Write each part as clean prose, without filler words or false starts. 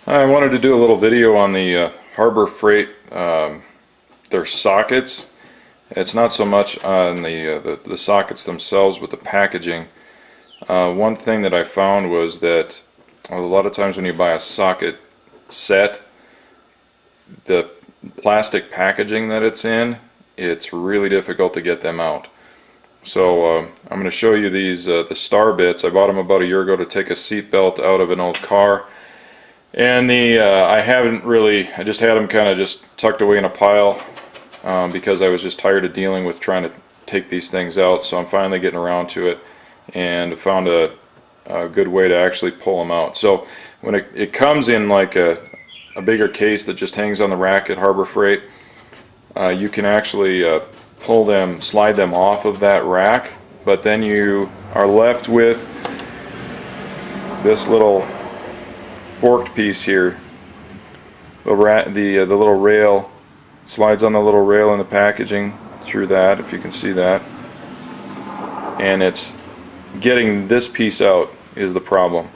I wanted to do a little video on the Harbor Freight, their sockets. It's not so much on the sockets themselves, but the packaging. One thing that I found was that a lot of times when you buy a socket set, the plastic packaging that it's in, it's really difficult to get them out. So I'm going to show you these the star bits. I bought them about a year ago to take a seat belt out of an old car. And I just had them kind of just tucked away in a pile because I was just tired of dealing with trying to take these things out. So I'm finally getting around to it and found a good way to actually pull them out. So when it comes in like a bigger case that just hangs on the rack at Harbor Freight, you can actually pull them, slide them off of that rack, but then you are left with this little forked piece here. The little rail slides on the little rail in the packaging through that, if you can see that, and it's getting this piece out is the problem.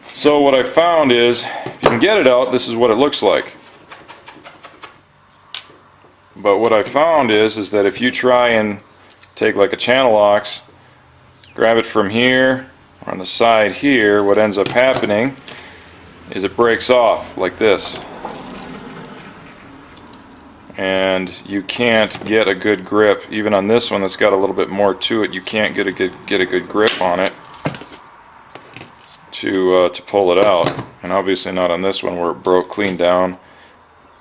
So what I found is, if you can get it out, this is what it looks like. But what I found is that if you try and take like a channel locks, grab it from here on the side here, what ends up happening is it breaks off like this, and you can't get a good grip. Even on this one that's got a little bit more to it, you can't get a good grip on it to pull it out, and obviously not on this one where it broke clean down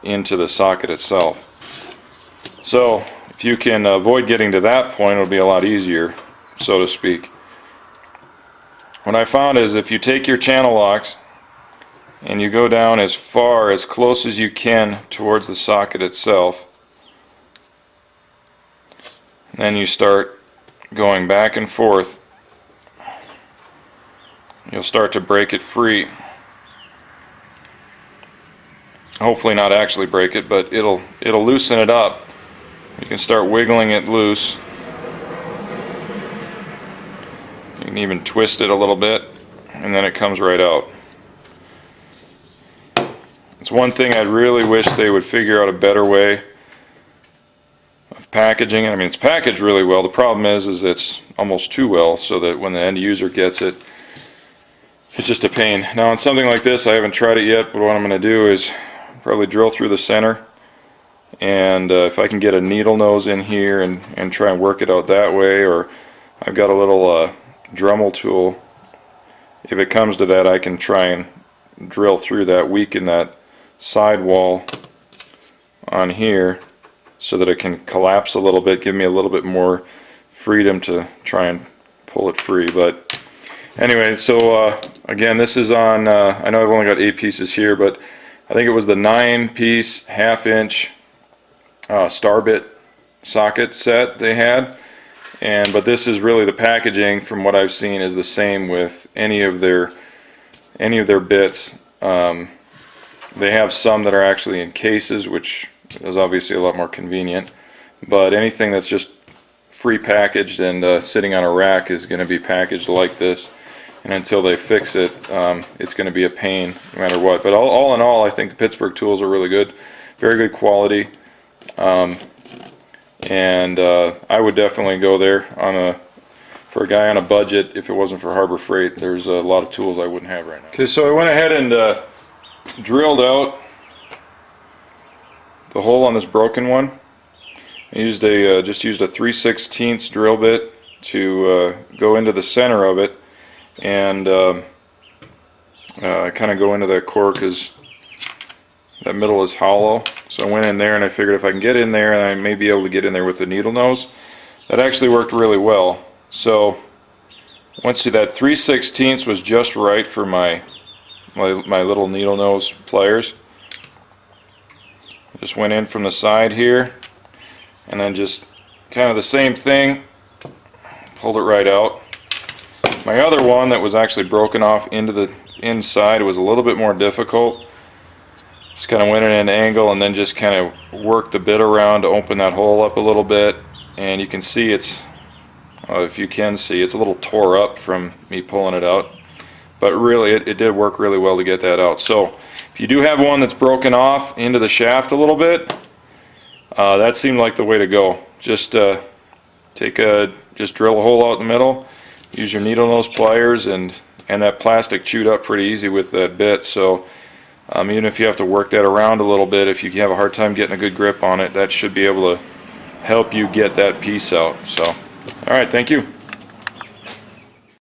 into the socket itself. So if you can avoid getting to that point, it'll be a lot easier, so to speak. What I found is if you take your channel locks and you go down as close as you can towards the socket itself, and then you start going back and forth, you'll start to break it free. Hopefully not actually break it, but it'll loosen it up. You can start wiggling it loose. You can even twist it a little bit, and then it comes right out. It's one thing I really wish they would figure out a better way of packaging. I mean, it's packaged really well. The problem is it's almost too well, so that when the end user gets it, it's just a pain. Now on something like this, I haven't tried it yet, but what I'm going to do is probably drill through the center, and if I can get a needle nose in here and try and work it out that way, or I've got a little Dremel tool. If it comes to that, I can try and drill through that, weaken that side wall on here so that it can collapse a little bit, give me a little bit more freedom to try and pull it free. But anyway, so again, this is on, I know I've only got 8 pieces here, but I think it was the 9-piece, half-inch Starbit socket set they had. But this is really the packaging, from what I've seen, is the same with any of their bits. They have some that are actually in cases, which is obviously a lot more convenient. But anything that's just free packaged and sitting on a rack is going to be packaged like this. And until they fix it, it's going to be a pain no matter what. But all in all, I think the Pittsburgh tools are really good, very good quality. And I would definitely go there for a guy on a budget. If it wasn't for Harbor Freight, there's a lot of tools I wouldn't have right now. Okay, so I went ahead and drilled out the hole on this broken one. I used just used a 3/16 drill bit to go into the center of it, and I kind of go into that core because that middle is hollow. So I went in there and I figured if I can get in there, and I may be able to get in there with the needle nose. That actually worked really well. So once that 3/16 was just right for my little needle nose pliers. Just went in from the side here, and then just kind of the same thing, pulled it right out. My other one that was actually broken off into the inside was a little bit more difficult. Just kind of went in an angle and then just kind of worked the bit around to open that hole up a little bit, and you can see it's, if you can see, it's a little tore up from me pulling it out. but really it did work really well to get that out. So if you do have one that's broken off into the shaft a little bit, that seemed like the way to go. Just just drill a hole out in the middle, use your needle nose pliers, and that plastic chewed up pretty easy with that bit. So even if you have to work that around a little bit, if you have a hard time getting a good grip on it, that should be able to help you get that piece out. So, all right, thank you.